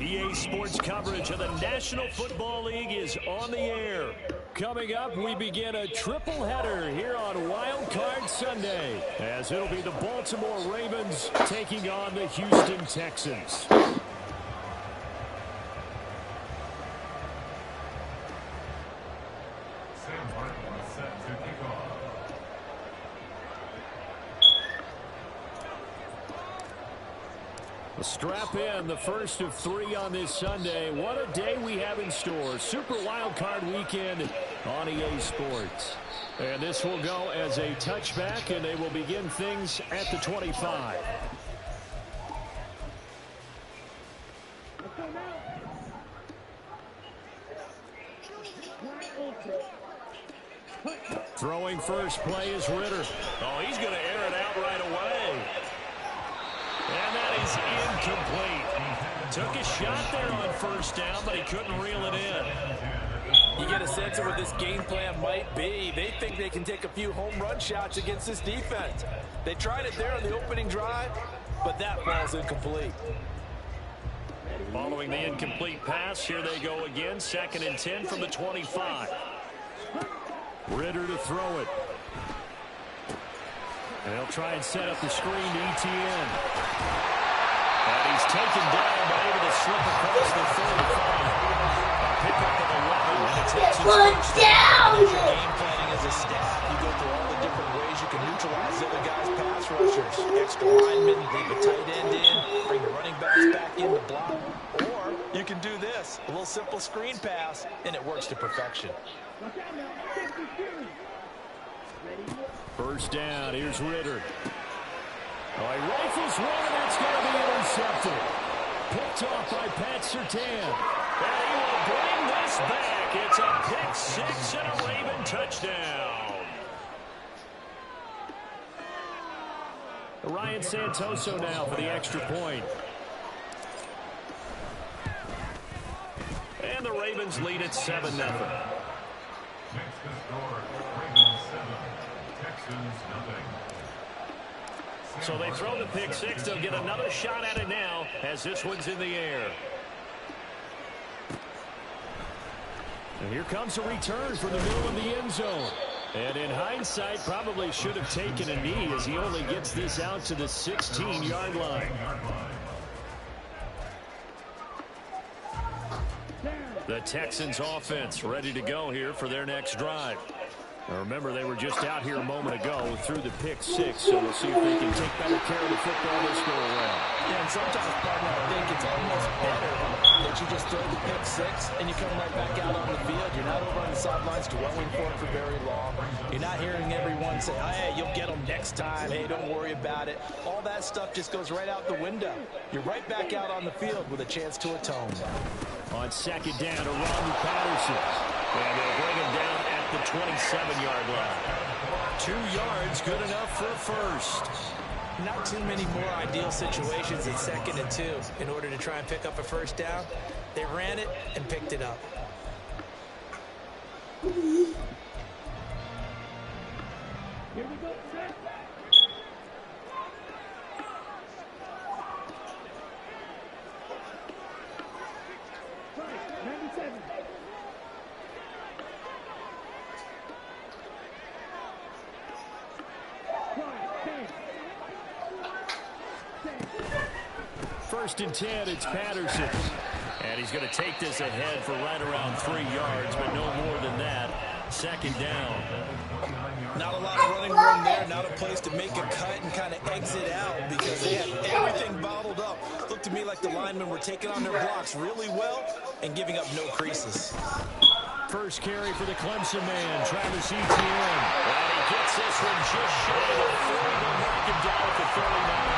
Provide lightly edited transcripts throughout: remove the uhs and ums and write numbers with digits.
EA Sports coverage of the National Football League is on the air. Coming up, we begin a triple header here on Wild Card Sunday, as it'll be the Baltimore Ravens taking on the Houston Texans. Strap in, the first of 3 on this Sunday. What a day we have in store. Super Wild Card Weekend on EA Sports. And this will go as a touchback, and they will begin things at the 25. Throwing first play is Ritter. Oh, he's going to air it out right away. And that is incomplete. Took a shot there on first down, but he couldn't reel it in. You get a sense of what this game plan might be. They think they can take a few home run shots against this defense. They tried it there on the opening drive, but that ball's incomplete. Following the incomplete pass, here they go again. 2nd and 10 from the 25. Ritter to throw it. And they'll try and set up the screen to ETN. And he's taken down, but able to slip across the 35. A pickup of 11, and the Texans down. Game planning as a staff, you go through all the different ways you can neutralize the other guys' pass rushers. Extra linemen, leave a tight end in, bring the running backs back in to block. Or you can do this, a little simple screen pass, and it works to perfection. First down, here's Ritter. Oh, he rifles one, and that's going to be intercepted. Picked off by Pat Surtain. And he will bring this back. It's a pick 6 and a Raven touchdown. Ryan Santoso now for the extra point. And the Ravens lead at 7-0. So they throw the pick 6. They'll get another shot at it now as this one's in the air. And here comes a return from the middle of the end zone. And in hindsight, probably should have taken a knee as he only gets this out to the 16-yard line. The Texans offense ready to go here for their next drive. Now remember, they were just out here a moment ago through the pick 6, so we'll see if they can take better care of the football this go around. Yeah, and sometimes, partner, I think it's almost better that you just throw the pick 6 and you come right back out on the field. You're not over on the sidelines dwelling for it for very long. You're not hearing everyone say, hey, you'll get them next time. Hey, don't worry about it. All that stuff just goes right out the window. You're right back out on the field with a chance to atone. On 2nd down, to Ronnie Patterson. And they'll bring him down at the 27-yard line. 2 yards, good enough for a first. Not too many more ideal situations at 2nd and 2 in order to try and pick up a first down. They ran it and picked it up. Here we go, sir. First and 10, it's Patterson. And he's going to take this ahead for right around 3 yards, but no more than that. 2nd down. Not a lot of running room there, not a place to make a cut and kind of exit out because they had everything bottled up. Looked to me like the linemen were taking on their blocks really well and giving up no creases. First carry for the Clemson man, Travis Etienne. And he gets this one just shy of 40. They'll mark him down at the 39.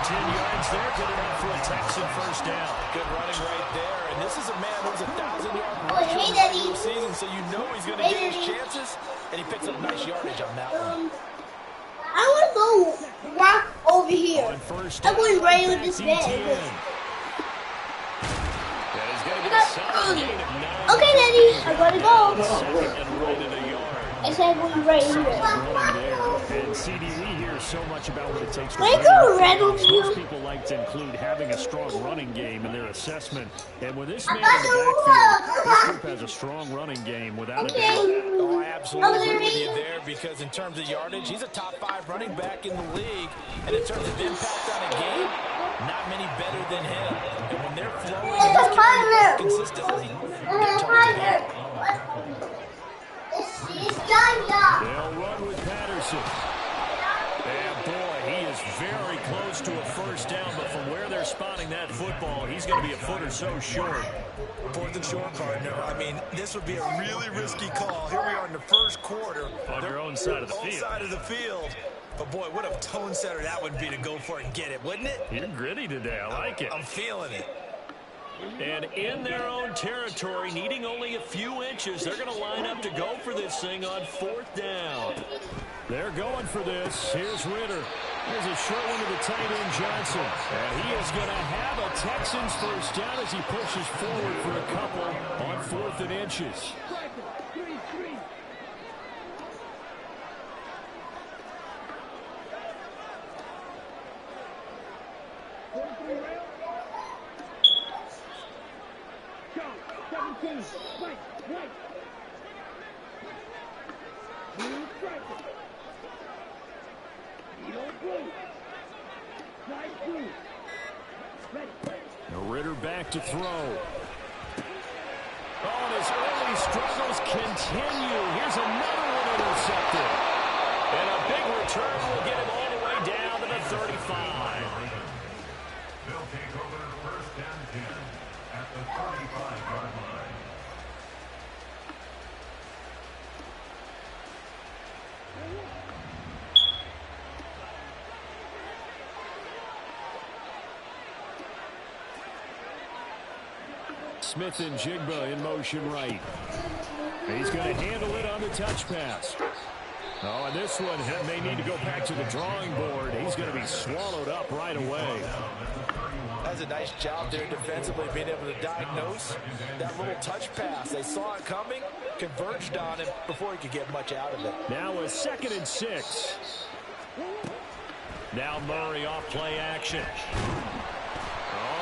10 yards there. Good enough for a Texan first down. Good running right there. And this is a man who's 1,000-yard rusher in the regular season, so you know he's going to get his chances, and he picks up nice yardage on that one. I want to go walk over here. I'm going right with this man. Okay, Daddy, I gotta go. I said I'm going right here. And CD, we hear so much about what it takes to Can I go red with Most you? people like to include having a strong running game in their assessment. And with this man in the backfield, this group has a strong running game without a doubt. Oh, I absolutely agree with you there, because in terms of yardage, he's a top 5 running back in the league. And in terms of impact on a game, not many better than him. And when they're flowing and he's carrying the ball consistently, they're tough to beat. They'll run with Patterson. And boy, he is very close to a first down, but from where they're spotting that football, he's going to be a foot or so short. 4th and short, partner. I mean, this would be a really risky call. Here we are in the first quarter. On your own side of the field. Side of the field. But boy, what a tone setter that would be to go for it and get it, wouldn't it? You're gritty today. I like it. I'm feeling it. And in their own territory, needing only a few inches, they're going to line up to go for this thing on 4th down. They're going for this. Here's Ritter. Here's a short one to the tight end, Johnson. And he is going to have a Texans first down as he pushes forward for a couple on 4th and inches. Ritter back to throw. Oh, and his early struggles continue. Here's another one intercepted. And a big return will get him all the way down to the 35. They'll take over first and 10 at the 35-yard line. Smith and Jigba in motion right. He's going to handle it on the touch pass. Oh, and this one may need to go back to the drawing board. He's going to be swallowed up right away. That's a nice job there defensively, being able to diagnose that little touch pass. They saw it coming, converged on him before he could get much out of it. Now a 2nd and 6. Now Murray off play action.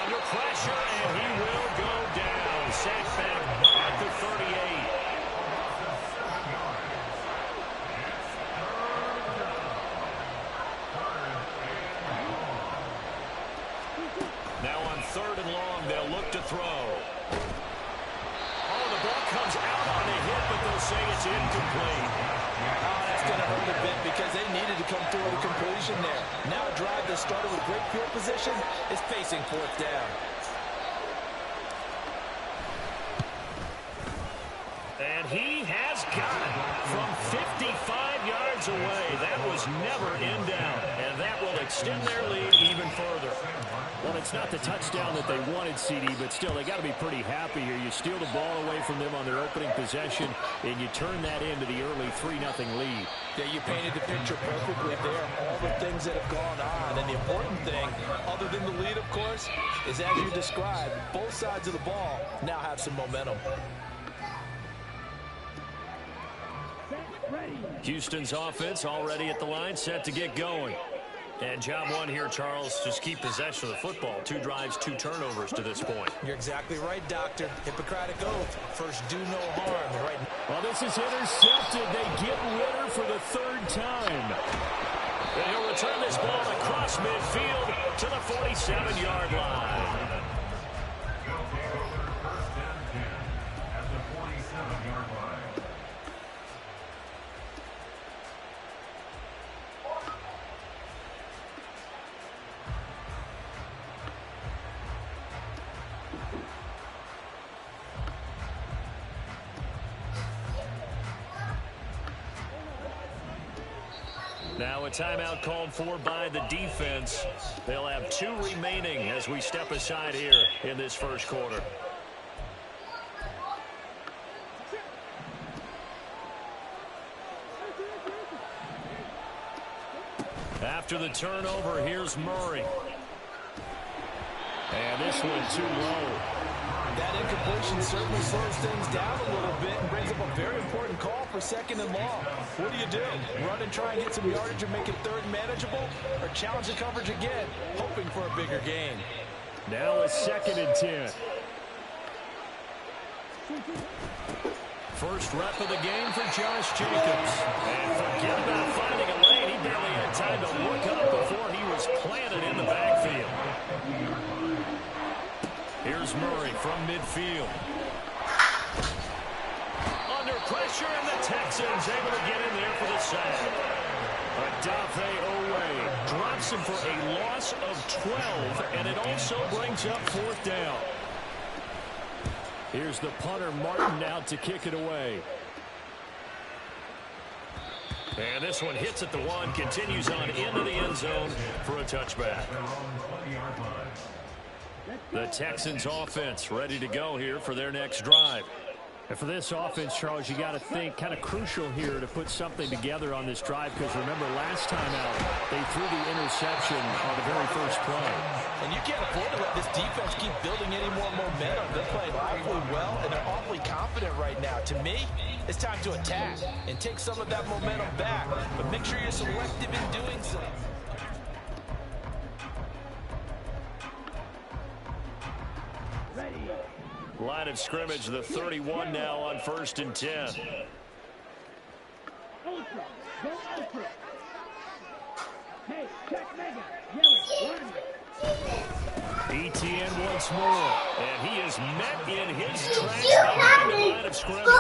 Under pressure, and he will go down. Sacked back at the 38. Now on 3rd and long, they'll look to throw. Oh, the ball comes out on the hit, but they'll say it's incomplete. Oh, that's going to hurt a bit because they needed to come through with a completion there. Now a drive that started with great field position is facing 4th down. And he has got it from 55 yards away. That was never in doubt, and that will extend their lead even further. Well, it's not the touchdown that they wanted, CD, but still, they got to be pretty happy here. You steal the ball away from them on their opening possession, and you turn that into the early 3-0 lead. Yeah, you painted the picture perfectly there. All the things that have gone on, and the important thing, other than the lead, of course, is as you described, both sides of the ball now have some momentum. Houston's offense already at the line, set to get going. And job one here, Charles, just keep possession of the football. 2 drives, 2 turnovers to this point. You're exactly right, Doctor. Hippocratic oath. First, do no harm. Right. Well, this is intercepted. They get Ritter for the 3rd time. And he'll return this ball across midfield to the 47-yard line. They'll take over first and 10 at the 47-yard line. Now a timeout called for by the defense. They'll have 2 remaining as we step aside here in this first quarter. After the turnover, here's Murray. And this one too low. That incompletion certainly slows things down a little bit and brings up a very important call for 2nd and long. What do? Run and try and get some yardage and make it 3rd manageable, or challenge the coverage again, hoping for a bigger gain? Now a 2nd and 10. First rep of the game for Josh Jacobs. And forget about finding a lane. He barely had time to look up before he was planted in the backfield. Here's Murray from midfield. Under pressure, and the Texans able to get in there for the sack. Adafe Owe drops him for a loss of 12, and it also brings up 4th down. Here's the punter, Martin, out to kick it away. And this one hits at the 1, continues on into the end zone for a touchback. The Texans offense ready to go here for their next drive. And for this offense, Charles, you got to think kind of crucial here to put something together on this drive, because remember last time out they threw the interception on the very first play. And you can't afford to let this defense keep building any more momentum. They're playing awfully well, and they're awfully confident right now. To me, it's time to attack and take some of that momentum back, but make sure you're selective in doing so. Line of scrimmage, the 31 now on 1st and 10. Ultra. Go ultra. Hey, check mega. Yellow. Run. ETN once more. And he is met in his tracks behind the line of scrimmage. 2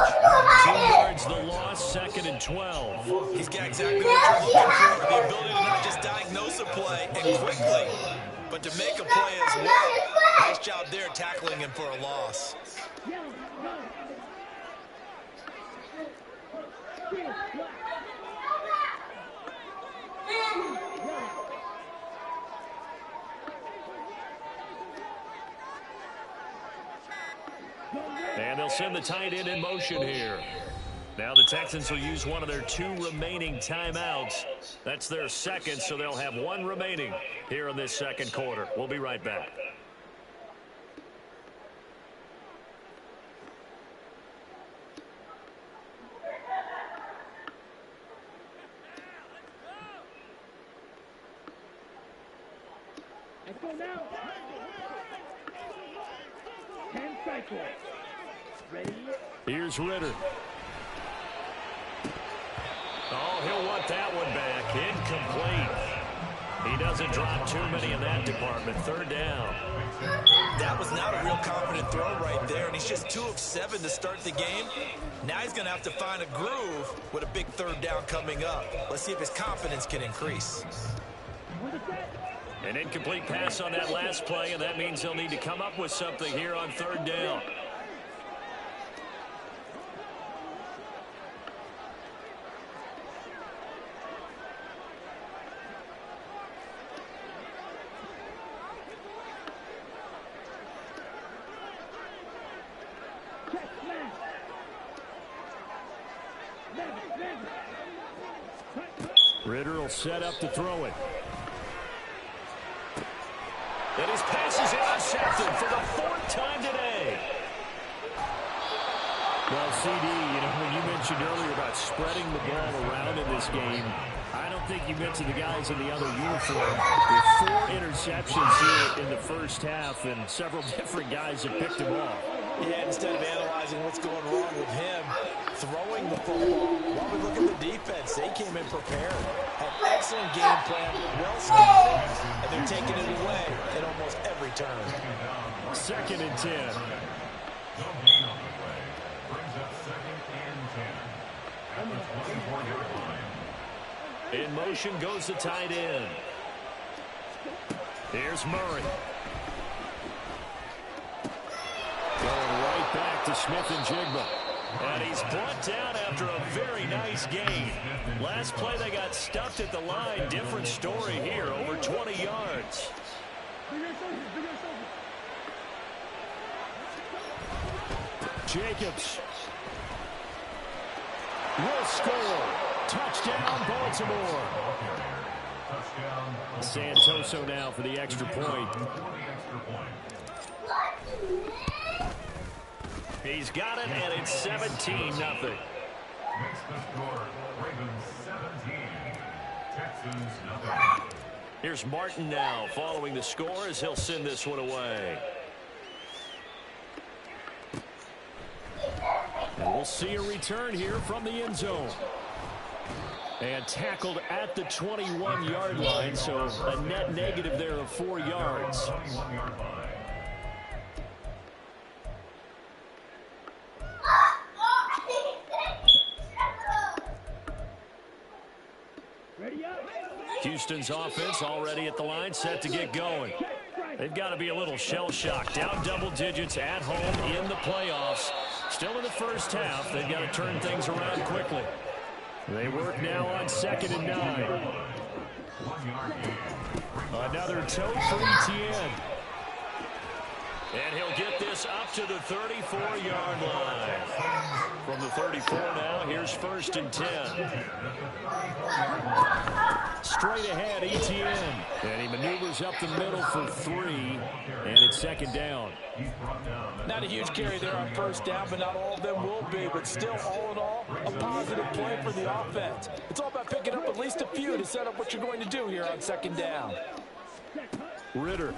yards the loss, 2nd and 12. He's got exactly what you're looking for. The ability to not just diagnose a play and quickly, but to make a play as well. Nice job there tackling him for a loss. And they'll send the tight end in motion here. Now the Texans will use one of their 2 remaining timeouts. That's their 2nd, so they'll have 1 remaining here in this 2nd quarter. We'll be right back. Let's go now. 10 cycles. Ready? Here's Ritter. Oh, he'll want that one back. Incomplete. He doesn't drop too many in that department. 3rd down. That was not a real confident throw right there, and he's just 2 of 7 to start the game. Now he's going to have to find a groove with a big 3rd down coming up. Let's see if his confidence can increase. An incomplete pass on that last play, and that means he'll need to come up with something here on 3rd down. Ritter will set up to throw it. And his pass is intercepted for the 4th time today. Well, CD, when you mentioned earlier about spreading the ball around in this game, I don't think you mentioned the guys in the other uniform. With 4 interceptions here in the first half, and several different guys have picked him off. Yeah, instead of analyzing what's going wrong with him, throwing the football, while we look at the defense, they came in prepared. An excellent game plan, well scheduled, and they're taking it away at almost every turn. 2nd and 10. No gain on the play. Brings up 2nd and 10. At the 24-yard line. In motion goes the tight end. Here's Murray. Going right back to Smith and Jigba. And he's brought down after a very nice gain. Last play they got stuffed at the line. Different story here, over 20 yards. Jacobs will score. Touchdown, Baltimore. Santoso now for the extra point. He's got it, and it's 17-0. Makes the score Ravens 17, Texans nothing. Here's Martin now following the score as he'll send this one away. And we'll see a return here from the end zone. And tackled at the 21-yard line, so a net negative there of 4 yards. 21-yard line. Houston's offense already at the line, set to get going. They've got to be a little shell-shocked. Down double digits at home in the playoffs. Still in the first half. They've got to turn things around quickly. They work now on 2nd and 9. Another tote for Etienne. And he'll get this up to the 34-yard line. From the 34 now, here's 1st and 10. Straight ahead, Etienne. And he maneuvers up the middle for 3. And it's 2nd down. Not a huge carry there on 1st down, but not all of them will be. But still, all in all, a positive play for the offense. It's all about picking up at least a few to set up what you're going to do here on 2nd down. Ritter.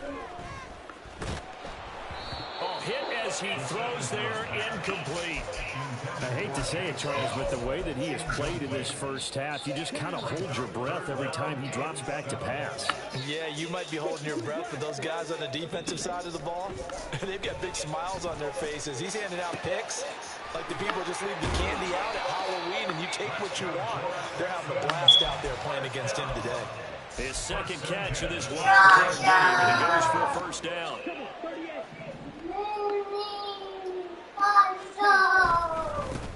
Hit as he throws there, incomplete. I hate to say it, Charles, but the way that he has played in this first half, you just kind of hold your breath every time he drops back to pass. Yeah, you might be holding your breath, but those guys on the defensive side of the ball, they've got big smiles on their faces. He's handing out picks like the people just leave the candy out at Halloween and you take what you want. They're having a blast out there playing against him today. His 2nd catch of this wild card game, and it goes for a 1st down.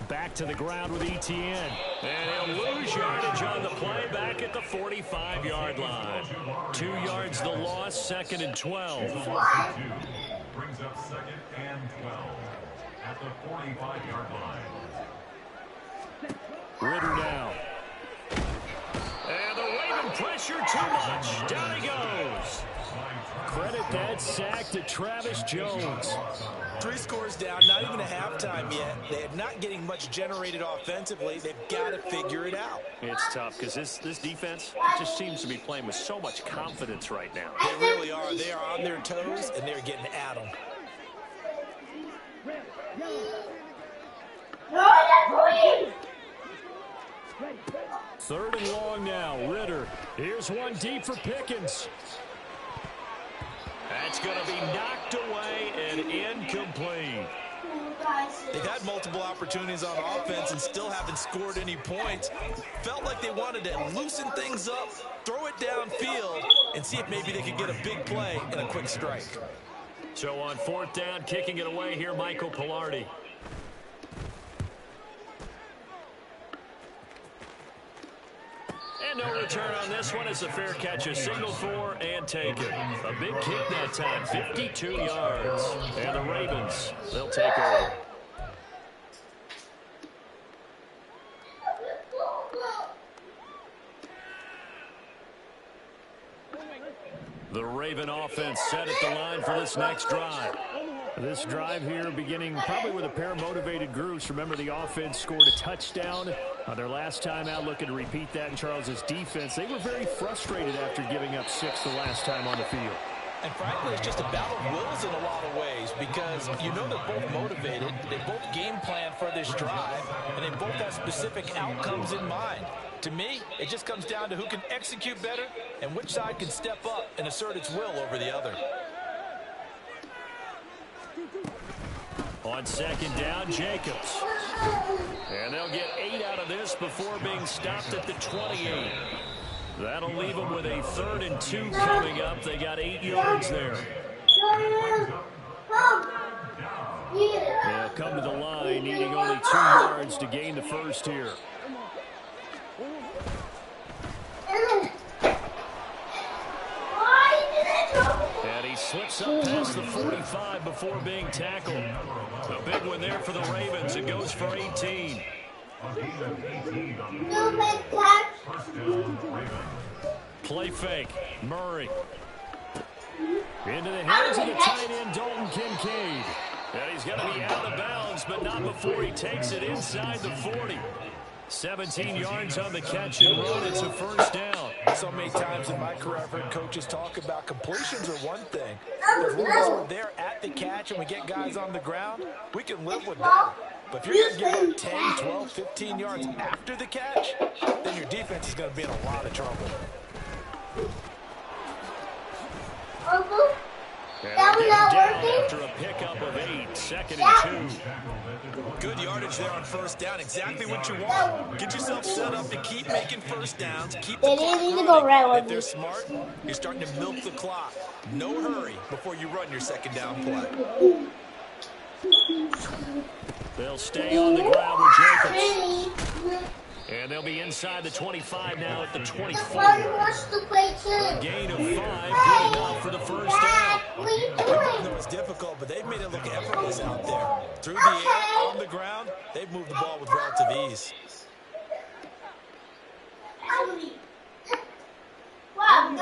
Back to the ground with Etienne. And he'll lose yardage on the play back at the 45-yard line. 2 yards the loss, 2nd and 12. Brings up 2nd and 12 at the 45-yard line. Ritter now. And the Raven pressure too much. Down he goes. Credit that sack to Travis Jones. 3 scores down, not even a halftime yet. They're not getting much generated offensively. They've got to figure it out. It's tough because this defense just seems to be playing with so much confidence right now. They really are. They are on their toes, and they're getting at them. Third and long now. Ritter. Here's one deep for Pickens. That's going to be knocked away and incomplete. They've had multiple opportunities on offense and still haven't scored any points. Felt like they wanted to loosen things up, throw it downfield, and see if maybe they could get a big play and a quick strike. So on 4th down, kicking it away here, Michael Pilardi. And no return on this one as the fair catch is signaled for and taken. A big kick that time, 52 yards. And the Ravens, they'll take over. The Raven offense set at the line for this next drive. This drive here beginning probably with a pair of motivated groups. Remember, the offense scored a touchdown on their last time out, looking to repeat that in Charles's defense. They were very frustrated after giving up 6 the last time on the field. And frankly, it's just a battle of wills in a lot of ways because you know they're both motivated, they both game plan for this drive, and they both have specific outcomes in mind. To me, it just comes down to who can execute better and which side can step up and assert its will over the other. On 2nd down, Jacobs. And they'll get 8 out of this before being stopped at the 28. That'll leave them with a 3rd and 2 coming up. They got 8 yards there. They'll come to the line, needing only 2 yards to gain the first here. And he slips up past the 45 before being tackled. A big one there for the Ravens. It goes for 18. Play fake. Murray. Into the hands of the tight end, Dalton Kincaid. And he's going to be out of bounds, but not before he takes it inside the 40. 17 yards on the catch and run. It's a first down. So many times in my career, I've heard coaches talk about completions are one thing. As long as we're there at the catch and we get guys on the ground, we can live with that. But if you're going to give up 10, 12, 15 yards after the catch, then your defense is going to be in a lot of trouble. That was not working? After a pickup of 8, 2nd and 2. Good yardage there on first down. Exactly what you want. Get yourself set up to keep making first downs. Keep the clock running. If they're smart, you're starting to milk the clock. No hurry before you run your second down play. They'll stay on the ground with Jacobs. And they'll be inside the 25 now at the 24. A gain of 5, good enough for the first down. It was difficult, but they've made it look effortless out there. Through the air, on the ground, they've moved the ball with relative ease.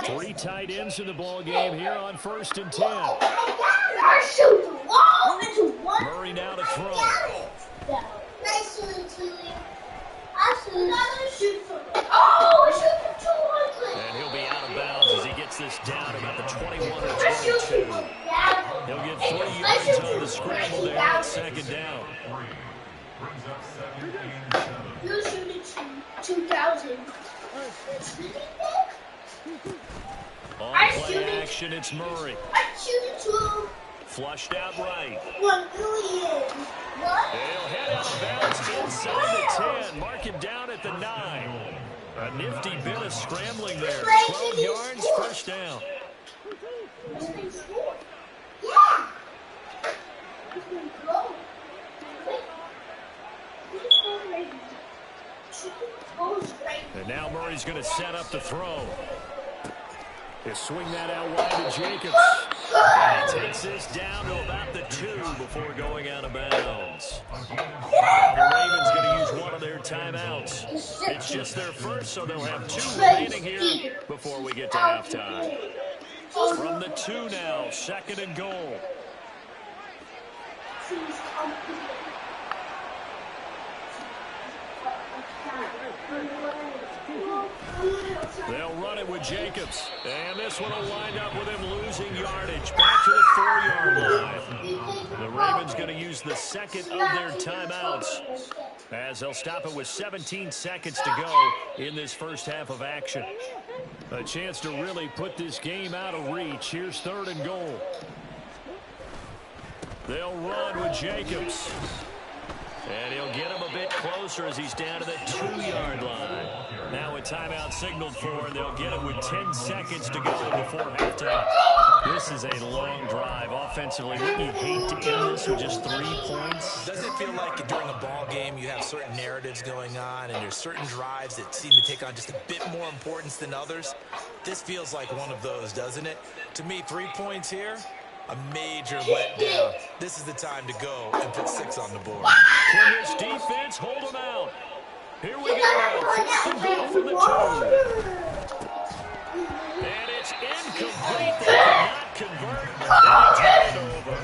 3 tight ends in the ball game here on 1st and 10. Murray now to throw. And he'll be out of bounds as he gets this down about the 21 or 22. He'll get 3 yards on the scramble there at 2nd down. You shoot it 2,000. On play action, it's Murray. I shoot it to Flushed out right. 1 million. What? They'll head out of bounds inside the 10. Mark him down at the 9. A nifty bit of scrambling there. 12 yards, first down. Yeah. And now Murray's going to set up the throw. He'll swing that out wide to Jacobs. And he takes this down to about the 2 before going out of bounds. The Ravens going to use one of their timeouts. It's just their first, so they'll have 2 remaining here before we get to halftime. From the 2 now, 2nd and goal. They'll run it with Jacobs. And this one will wind up with him losing yardage. Back to the 4-yard line. The Ravens going to use the second of their timeouts, as they'll stop it with 17 seconds to go in this first half of action. A chance to really put this game out of reach. Here's 3rd and goal. They'll run with Jacobs. And he'll get him a bit closer as he's down to the 2-yard line. Now a timeout signaled for, and they'll get it with 10 seconds to go before halftime. This is a long drive offensively. Wouldn't you hate to end this with just 3 points? Does it feel like during a ball game you have certain narratives going on and there's certain drives that seem to take on just a bit more importance than others? This feels like one of those, doesn't it? To me, 3 points here, a major letdown. This is the time to go and put 6 on the board. Can this defense hold them out? Here we go. 4th and goal from the 2. And it's incomplete. They cannot convert. And they turn it over.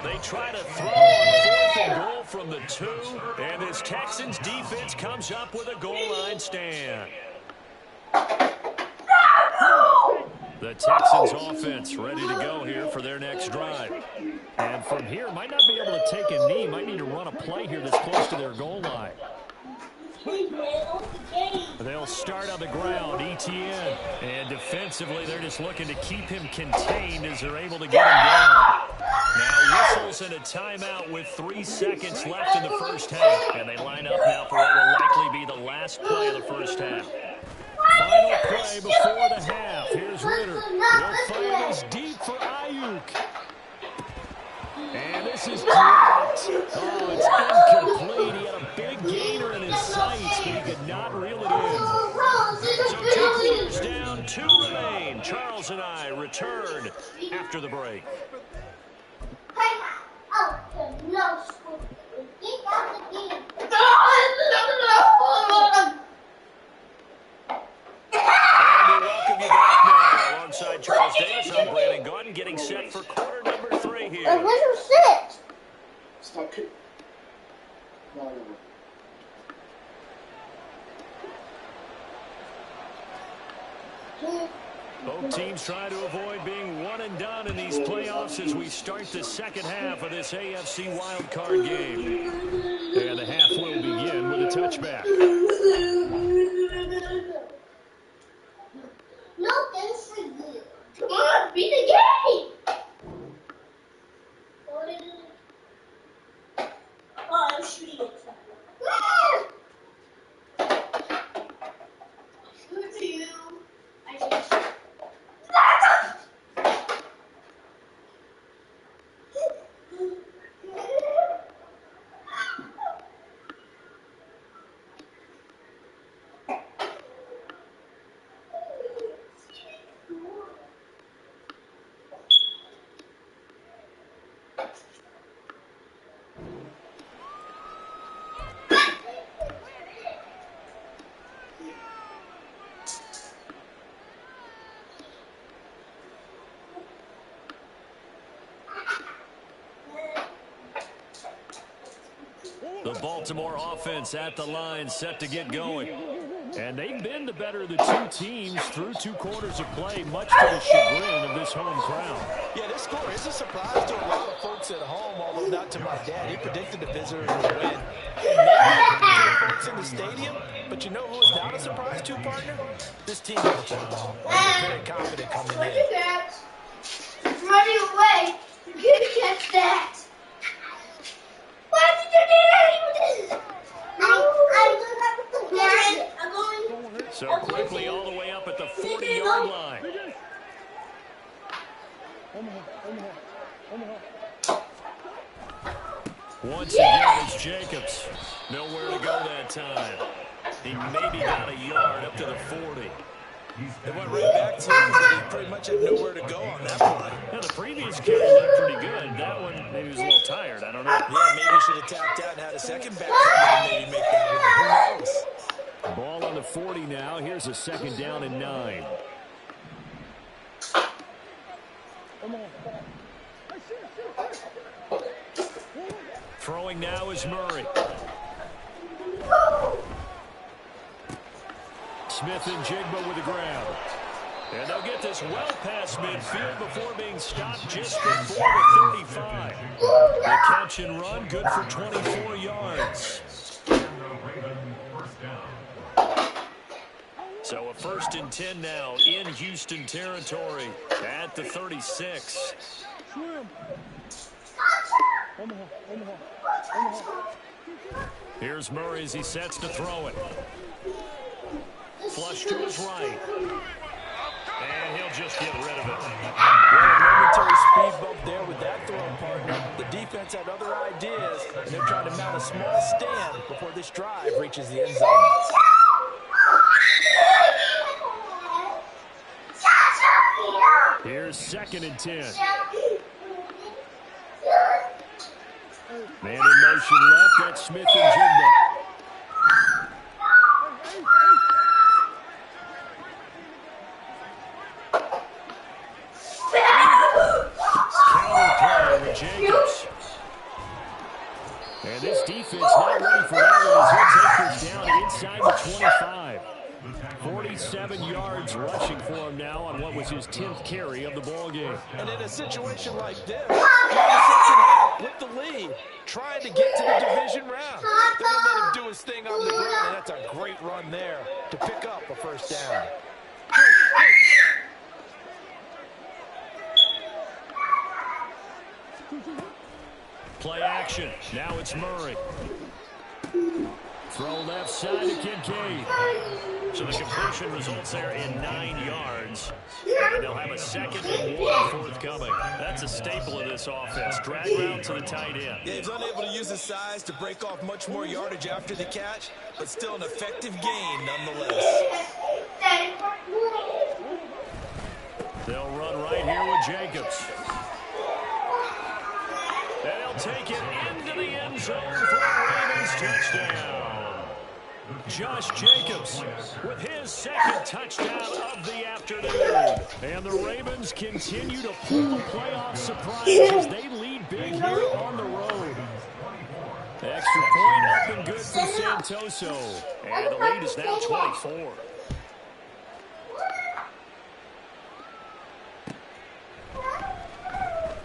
They try to throw on 4th and goal from the 2. And this Texans defense comes up with a goal line stand. The Texans offense ready to go here for their next drive. And from here, might not be able to take a knee. Might need to run a play here that's close to their goal line. They'll start on the ground, ETN. And defensively, they're just looking to keep him contained as they're able to get him down. Now whistles and a timeout with 3 seconds left in the first half. And they line up now for what will likely be the last play of the first half. Final play before the half. Here's Ritter. He'll fire this deep for Ayuk. And this is dropped. Oh, it's incomplete. He had a big gainer in his sights, but he could not reel it in. So 2 quarters down, 2 remain. Charles and I return after the break. Alongside Charles Davis, I'm Brandon Gordon, getting set for quarter number 3 here. Where's 6? Stop it. No. Both teams trying to avoid being one and done in these playoffs as we start the second half of this AFC wildcard game. And the half will begin with a touchback. No, that's for you. Come on, beat the game. Oh, I'm shooting it. Shoot you. I just... The Baltimore offense at the line, set to get going. And they've been the better of the 2 teams through 2 quarters of play, much to the chagrin of this home crowd. Yeah, this score is a surprise to a lot of folks at home, although not to my dad. He predicted the visitors would win. And maybe to the folks in the stadium, but you know who is not a surprise to, partner? This team with the football. They're very confident coming in. Running away. You can't catch that. Why did you do that? I'm going. So quickly all the way up at the 40-yard line. Once again, it's Jacobs. Nowhere to go that time. He maybe got a yard up to the 40. They went right back to him, but he pretty much had nowhere to go on that play. Yeah, the previous carry looked pretty good. That one, maybe he was a little tired. I don't know. Yeah, maybe he should have tapped out and had a second back and maybe make that run. Who knows? Ball on the 40 now. Here's a 2nd down and 9. Throwing now is Murray. Smith and Jigba with the grab. And they'll get this well past midfield before being stopped just before the 35. The catch and run, good for 24 yards. So a 1st and 10 now in Houston territory at the 36. Here's Murray as he sets to throw it. Flush to his right. And he'll just get rid of it. Well, a momentary speed bump there with that throw, partner. The defense had other ideas, and they're trying to mount a small stand before this drive reaches the end zone. Here's 2nd and 10. Man in motion left. That's Smith and Jigba. Counter play with Jacobs. And this defense not ready for that one as he'll take this down inside the 25. 47 yards rushing for him now on what was his 10th carry of the ball game. And in a situation like this, in the second half with the lead, trying to get to the division round. They're going to let him do his thing on the ground, and that's a great run there to pick up a 1st down. Play action. Now it's Murray. Throw left side to Kincaid. So the completion results there in 9 yards. And they'll have a 2nd and 1 forthcoming. That's a staple of this offense. Drag route to the tight end. Yeah, he's unable to use his size to break off much more yardage after the catch, but still an effective gain nonetheless. They'll run right here with Jacobs. And he'll take it into the end zone for a Ravens touchdown. Josh Jacobs with his 2nd touchdown of the afternoon. And the Ravens continue to pull the playoff surprise as they lead big here on the road. The extra point up and good for Santoso. And the lead is now 24.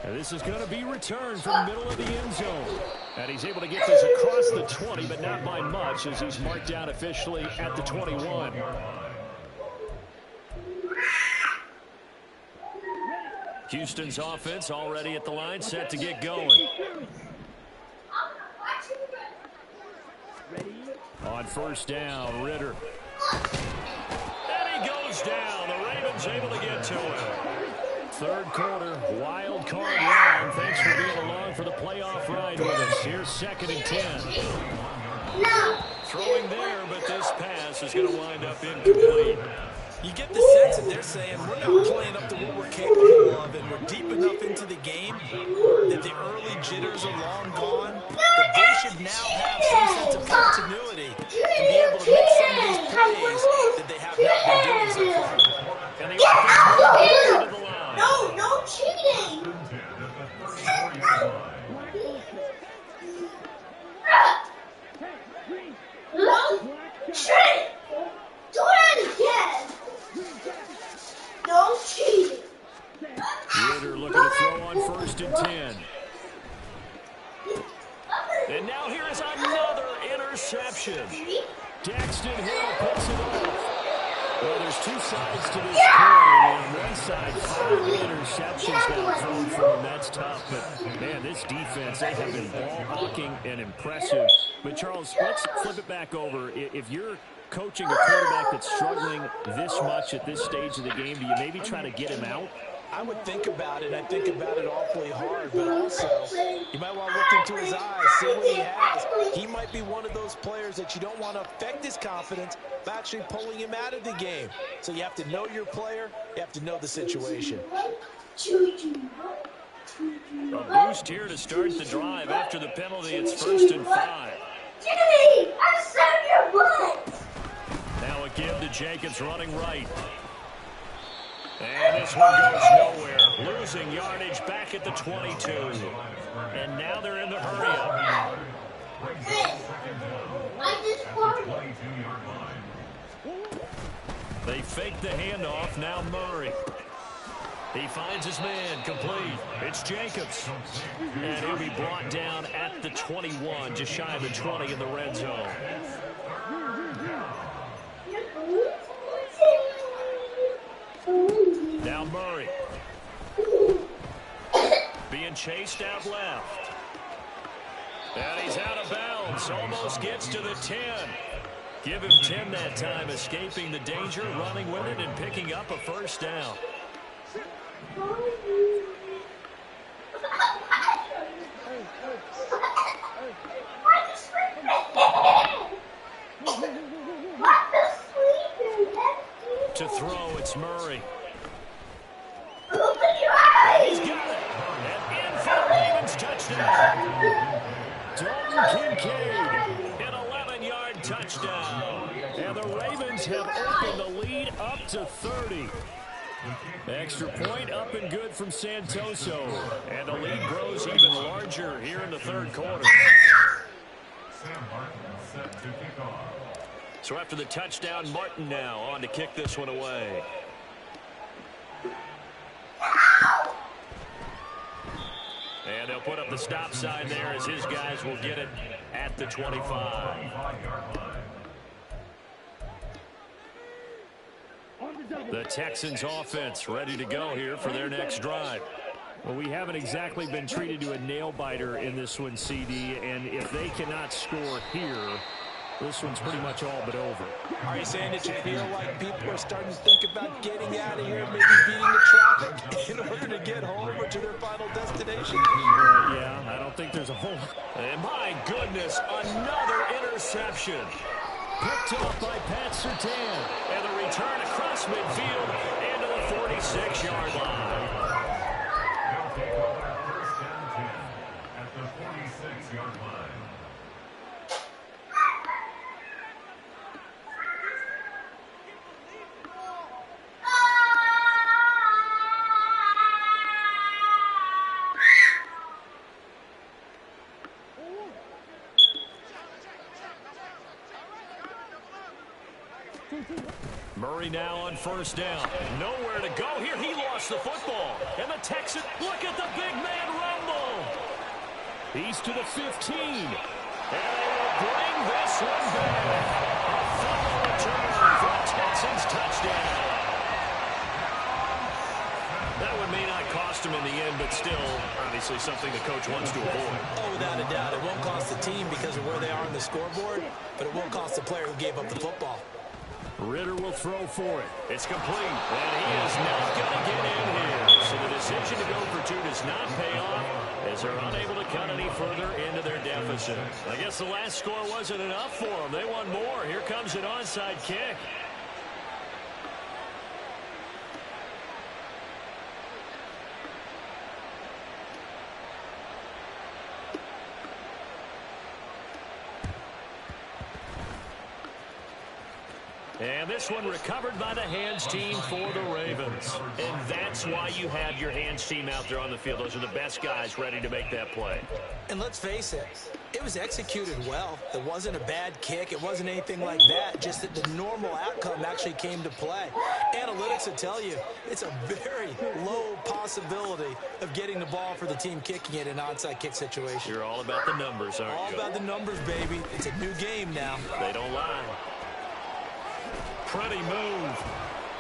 And this is going to be returned from the middle of the end zone. And he's able to get this across the 20, but not by much as he's marked down officially at the 21. Houston's offense already at the line, set to get going. On first down, Ritter. And he goes down. The Ravens able to get to him. 3rd quarter, wild card round. Thanks for being along for the playoff ride with us. Here's 2nd and 10. Throwing there, but this pass is going to wind up incomplete. You get the sense that they're saying we're not playing up to what we're capable of, and we're deep enough into the game that the early jitters are long gone, that they should now have some sense of continuity and be able to make some of these plays that they have not been doing so far. And the offense moves to the line. No cheating. No cheating. Do it again. No cheating. Ritter looking to throw on 1st and 10. And now here is another interception. Daxton Hill picks it off. Well, there's 2 sides to this coin. On one side, 5 interceptions now thrown from him. That's tough. But, man, this defense, they have been ball hawking and impressive. But, Charles, let's flip it back over. If you're coaching a quarterback that's struggling this much at this stage of the game, do you maybe try to get him out? I would think about it. I think about it awfully hard, but also you might want to look into his eyes, see what he has. He might be one of those players that you don't want to affect his confidence by actually pulling him out of the game. So you have to know your player. You have to know the situation. A boost here to start the drive after the penalty. It's 1st and 5. Jimmy, I served your butt. Now a give to Jacobs running right. And this one goes nowhere. Losing yardage back at the 22. And now they're in the hurry-up. They fake the handoff. Now Murray. He finds his man. Complete. It's Jacobs. And he'll be brought down at the 21, just shy of the 20 in the red zone. Now Murray. Being chased out left. And he's out of bounds. Almost gets to the 10. Give him 10 that time, escaping the danger, running with it, and picking up a 1st down. To throw, it's Murray. And he's got it. And in for the Ravens touchdown. Dalton Kincaid, an 11-yard touchdown. And the Ravens have opened the lead up to 30. Extra point up and good from Santoso. And the lead grows even larger here in the 3rd quarter. Sam Martin set to kick off. So after the touchdown, Martin now on to kick this one away. And they'll put up the stop sign there as his guys will get it at the 25. The Texans offense ready to go here for their next drive. Well, we haven't exactly been treated to a nail-biter in this one, CD, and if they cannot score here, This one's pretty much all but over. Are you saying that you feel like people are starting to think about getting out of here, maybe beating the traffic in order to get home or to their final destination? Yeah, I don't think there's a whole... And my goodness, another interception. Picked off by Pat Surtain. And the return across midfield into the 46-yard line. They'll take over first and 10 at the 46-yard line. Murray now on first down. Nowhere to go here. He lost the football. And the Texans, look at the big man rumble. He's to the 15. And they will bring this one back. A fumble return for a Texans touchdown. That one may not cost him in the end, but still, obviously something the coach wants to avoid. Oh, without a doubt. It won't cost the team because of where they are on the scoreboard, but it won't cost the player who gave up the football. Ritter will throw for it. It's complete. And he is not going to get in here. So the decision to go for two does not pay off as they're unable to cut any further into their deficit. I guess the last score wasn't enough for them. They want more. Here comes an onside kick. And this one recovered by the hands team for the Ravens. And that's why you have your hands team out there on the field. Those are the best guys ready to make that play. And let's face it, it was executed well. It wasn't a bad kick. It wasn't anything like that. Just that the normal outcome actually came to play. Analytics will tell you it's a very low possibility of getting the ball for the team kicking it in an onside kick situation. You're all about the numbers, aren't you? All about the numbers, baby. It's a new game now. They don't lie. Pretty move.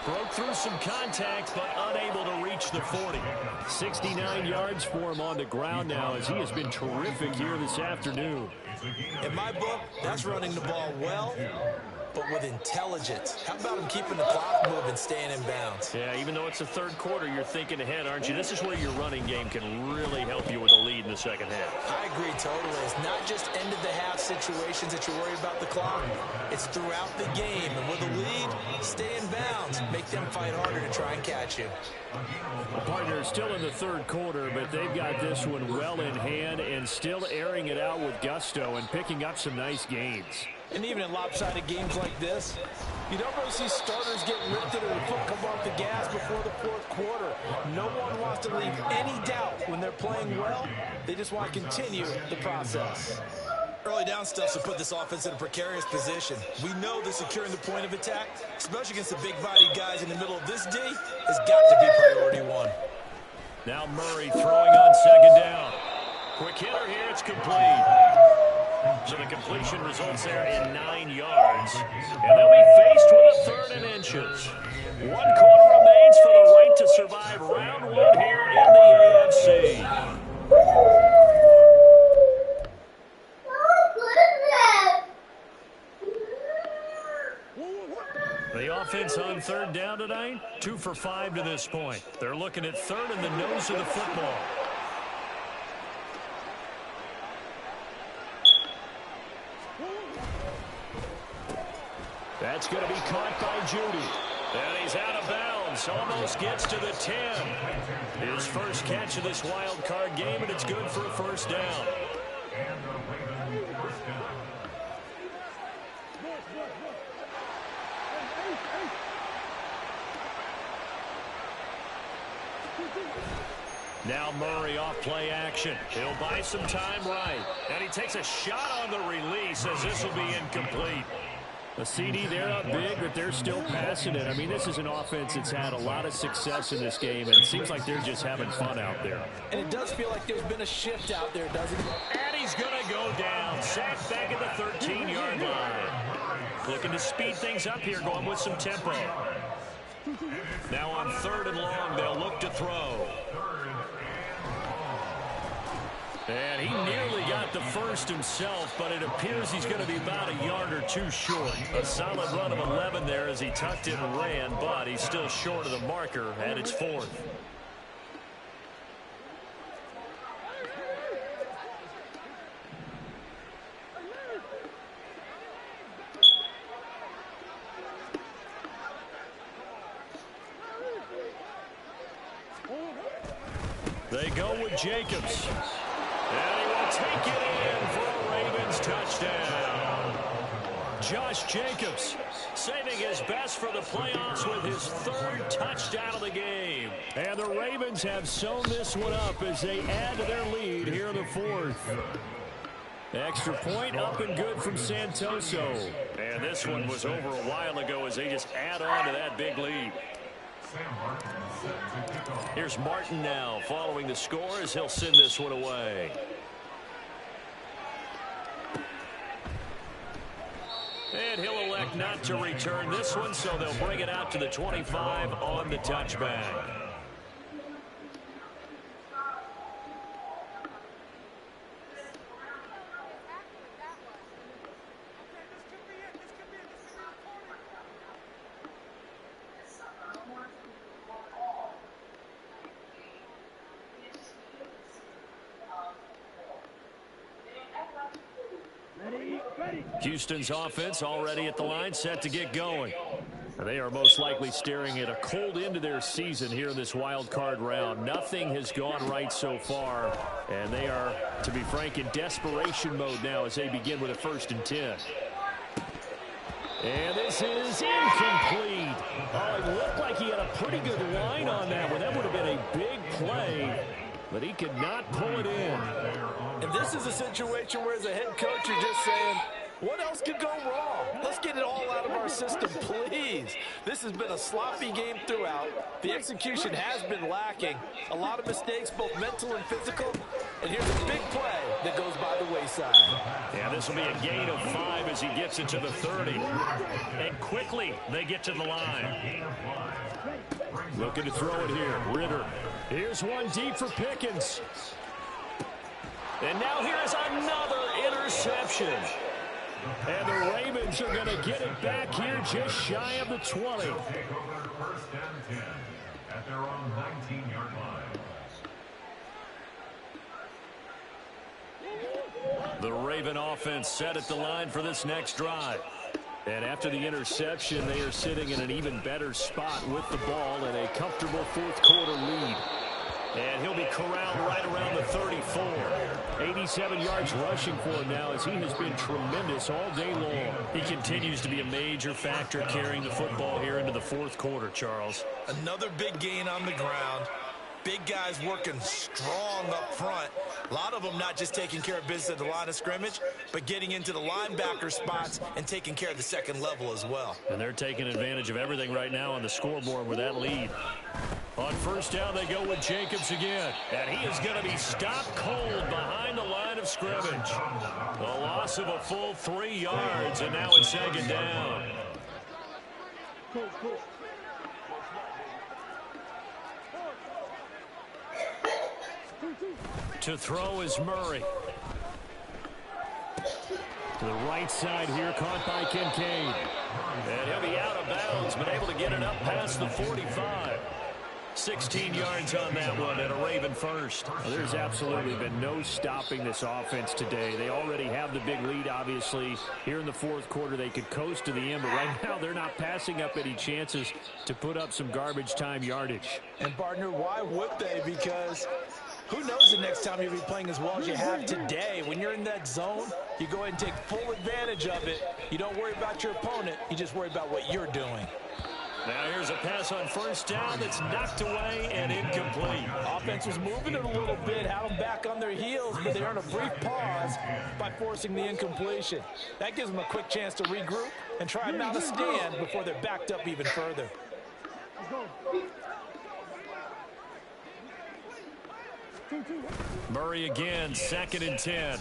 Broke through some contact, but unable to reach the 40. 69 yards for him on the ground now as he has been terrific here this afternoon. In my book, that's running the ball well, but with intelligence. How about him keeping the clock moving, staying in bounds? Yeah, even though it's the third quarter, you're thinking ahead, aren't you? This is where your running game can really help you with a lead in the second half. I agree totally. It's not just end-of-the-half situations that you're worried about the clock. It's throughout the game. And with a lead, stay in bounds. Make them fight harder to try and catch you. The partner is still in the third quarter, but they've got this one well in hand and still airing it out with gusto and picking up some nice gains. And even in lopsided games like this, you don't really see starters get lifted or the foot come off the gas before the fourth quarter. No one wants to leave any doubt when they're playing well. They just want to continue the process. Early down stuff to put this offense in a precarious position. We know that securing the point of attack, especially against the big-bodied guys in the middle of this D, has got to be priority one. Now Murray throwing on second down. Quick hitter here, it's complete. So the completion results there in 9 yards. And they'll be faced with a third and inches. 1 quarter remains for the right to survive round one here in the AFC. The offense on third down tonight, 2 for 5 to this point. They're looking at third in the nose of the football. That's going to be caught by Judy. And he's out of bounds. Almost gets to the 10. His first catch of this wild card game, and it's good for a first down. And the Ravens first down. Now Murray off play action. He'll buy some time right. And he takes a shot on the release as this will be incomplete. The CD, they're up big, but they're still passing it. I mean, this is an offense that's had a lot of success in this game, and it seems like they're just having fun out there. And it does feel like there's been a shift out there, doesn't it? And he's going to go down. Sacked back at the 13-yard line. Looking to speed things up here, going with some tempo. Now on third and long, they'll look to throw. And he nearly got the first himself, but it appears he's going to be about a yard or two short. A solid run of 11 there as he tucked it and ran, but he's still short of the marker, and it's fourth. They go with Jacobs. And he will take it in for a Ravens touchdown. Josh Jacobs saving his best for the playoffs with his third touchdown of the game. And the Ravens have sewn this one up as they add to their lead here in the fourth. Extra point up and good from Santoso. And this one was over a while ago as they just add on to that big lead. Here's Martin now following the score as he'll send this one away. And he'll elect not to return this one, so they'll bring it out to the 25 on the touchback. Houston's offense already at the line, set to get going. They are most likely staring at a cold end to their season here in this wild card round. Nothing has gone right so far, and they are, to be frank, in desperation mode now as they begin with a 1st and 10. And this is incomplete. Oh, it looked like he had a pretty good line on that one. That would have been a big play, but he could not pull it in. And this is a situation where as a head coach you're just saying, what else could go wrong? Let's get it all out of our system, please. This has been a sloppy game throughout. The execution has been lacking. A lot of mistakes, both mental and physical. And here's a big play that goes by the wayside. Yeah, this will be a gain of 5 as he gets it to the 30. And quickly they get to the line. Looking to throw it here. Ritter. Here's one deep for Pickens. And now here's another interception. And the Ravens are going to get it back here just shy of the 20. Take over 1st and 10 at their own 19-yard line. The Raven offense set at the line for this next drive. And after the interception, they are sitting in an even better spot with the ball and a comfortable 4th quarter lead. And he'll be corralled right around the 34. 87 yards rushing for him now as he has been tremendous all day long. He continues to be a major factor carrying the football here into the 4th quarter, Charles. Another big gain on the ground. Big guys working strong up front. A lot of them not just taking care of business at the line of scrimmage, but getting into the linebacker spots and taking care of the second level as well. And they're taking advantage of everything right now on the scoreboard with that lead. On 1st down, they go with Jacobs again. And he is going to be stopped cold behind the line of scrimmage. A loss of a full 3 yards, and now it's 2nd down. To throw is Murray. To the right side here, caught by Kincaid. And he'll be out of bounds, but able to get it up past the 45. 16 yards on that one and a Raven first. Well, there's absolutely been no stopping this offense today. They already have the big lead, obviously. Here in the 4th quarter, they could coast to the end, but right now they're not passing up any chances to put up some garbage time yardage. And, partner, why would they? Because who knows the next time you'll be playing as well as you have today. When you're in that zone, you go ahead and take full advantage of it. You don't worry about your opponent. You just worry about what you're doing. Now here's a pass on 1st down that's knocked away and incomplete. Offense was moving it a little bit, had them back on their heels, but they earned a brief pause by forcing the incompletion. That gives them a quick chance to regroup and try and mount a stand before they're backed up even further. Murray again, 2nd and 10.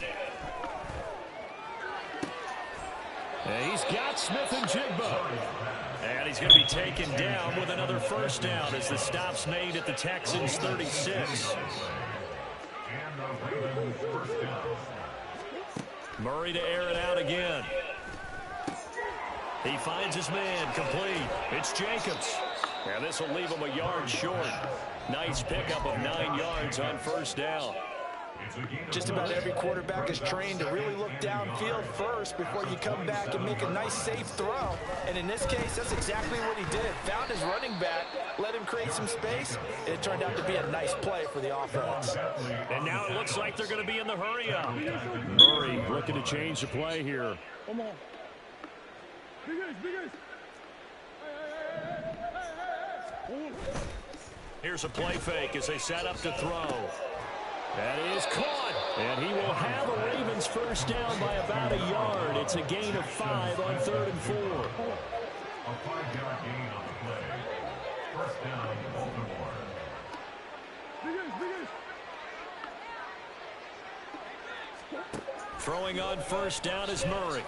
And he's got Smith and Jigba. And he's going to be taken down with another 1st down as the stop's made at the Texans' 36. And the Ravens first down. Murray to air it out again. He finds his man, complete. It's Jacobs. And this will leave him a yard short. Nice pickup of 9 yards on first down. Just about every quarterback is trained to really look downfield first before you come back and make a nice, safe throw. And in this case, that's exactly what he did. Found his running back, let him create some space, and it turned out to be a nice play for the offense. And now it looks like they're going to be in the hurry-up. Murray looking to change the play here. Come on. Biggers. Here's a play fake as they set up to throw. That is caught. And he will have a Ravens first down by about a yard. It's a gain of 5 on 3rd and 4. A 5-yard gain on the play. First down, Baltimore. Throwing on first down is Murray.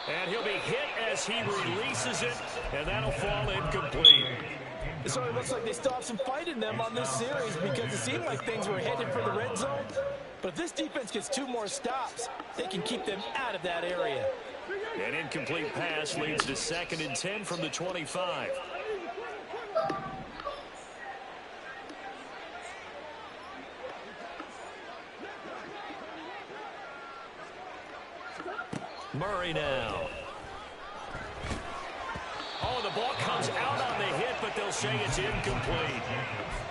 And he'll be hit as he releases it, and that'll fall incomplete. It sort of looks like they still have some fight in them on this series because it seemed like things were headed for the red zone. But if this defense gets 2 more stops, they can keep them out of that area. An incomplete pass leads to 2nd and 10 from the 25. Murray now. Oh, the ball comes out on the hit, but they'll say it's incomplete.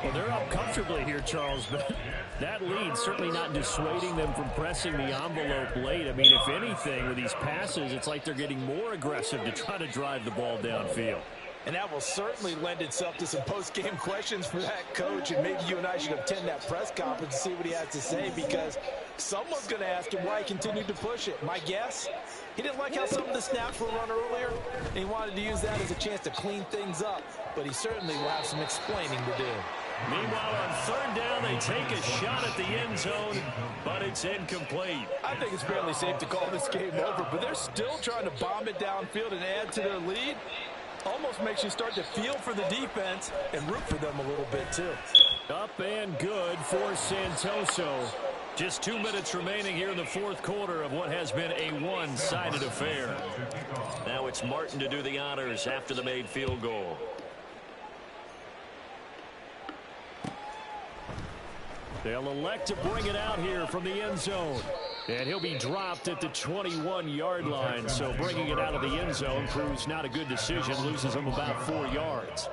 Well, they're up comfortably here, Charles, but that lead certainly not dissuading them from pressing the envelope late. I mean, if anything, with these passes, it's like they're getting more aggressive to try to drive the ball downfield. And that will certainly lend itself to some post-game questions for that coach. And maybe you and I should attend that press conference and see what he has to say, because someone's going to ask him why he continued to push it. My guess, he didn't like how some of the snaps were run earlier, and he wanted to use that as a chance to clean things up. But he certainly will have some explaining to do. Meanwhile, on 3rd down, they take a shot at the end zone, but it's incomplete. I think it's fairly safe to call this game over, but they're still trying to bomb it downfield and add to their lead. Almost makes you start to feel for the defense and root for them a little bit, too. Up and good for Santoso. Just 2 minutes remaining here in the 4th quarter of what has been a one-sided affair. Now it's Martin to do the honors after the made field goal. They'll elect to bring it out here from the end zone. And he'll be dropped at the 21-yard line. So bringing it out of the end zone proves not a good decision. Loses him about 4 yards.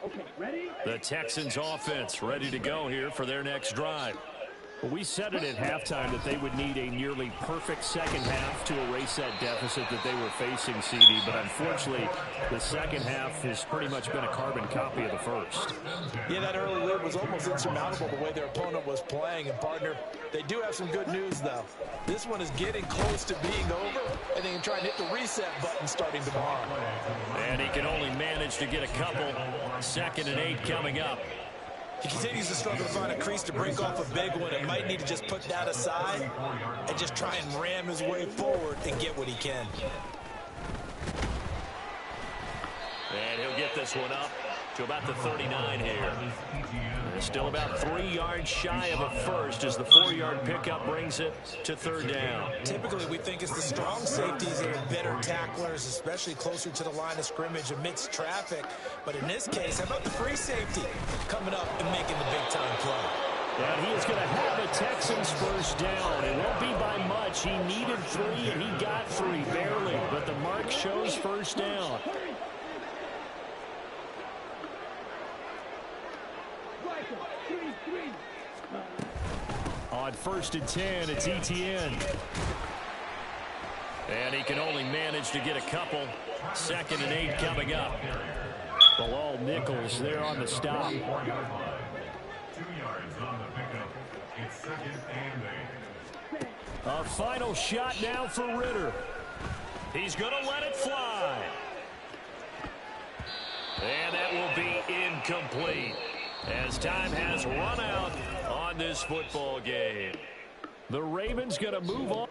Okay, ready? The Texans offense ready to go here for their next drive. Well, we said it at halftime that they would need a nearly perfect second half to erase that deficit that they were facing, CD. But unfortunately, the second half has pretty much been a carbon copy of the first. Yeah, that early lead was almost insurmountable the way their opponent was playing. And, partner, they do have some good news, though. This one is getting close to being over, and they can try and hit the reset button starting tomorrow. And he can only manage to get a couple. 2nd and 8 coming up. He continues to struggle to find a crease to break off a big one and might need to just put that aside and just try and ram his way forward and get what he can. And he'll get this one up to about the 39 here. They're still about 3 yards shy of a first as the 4-yard pickup brings it to 3rd down. Typically, we think it's the strong safeties that are better tacklers, especially closer to the line of scrimmage amidst traffic. But in this case, how about the free safety coming up and making the big-time play? And he is going to have the Texans first down. It won't be by much. He needed 3, and he got 3, barely. But the mark shows first down. On 1st and 10, it's Etienne. And he can only manage to get a couple. 2nd and 8 coming up. Well, all nickels there on the stop. 2 yards on the pickup. It's 2nd and 8. A final shot now for Ritter. He's going to let it fly. And that will be incomplete as time has run out on this football game. The Ravens going to move on.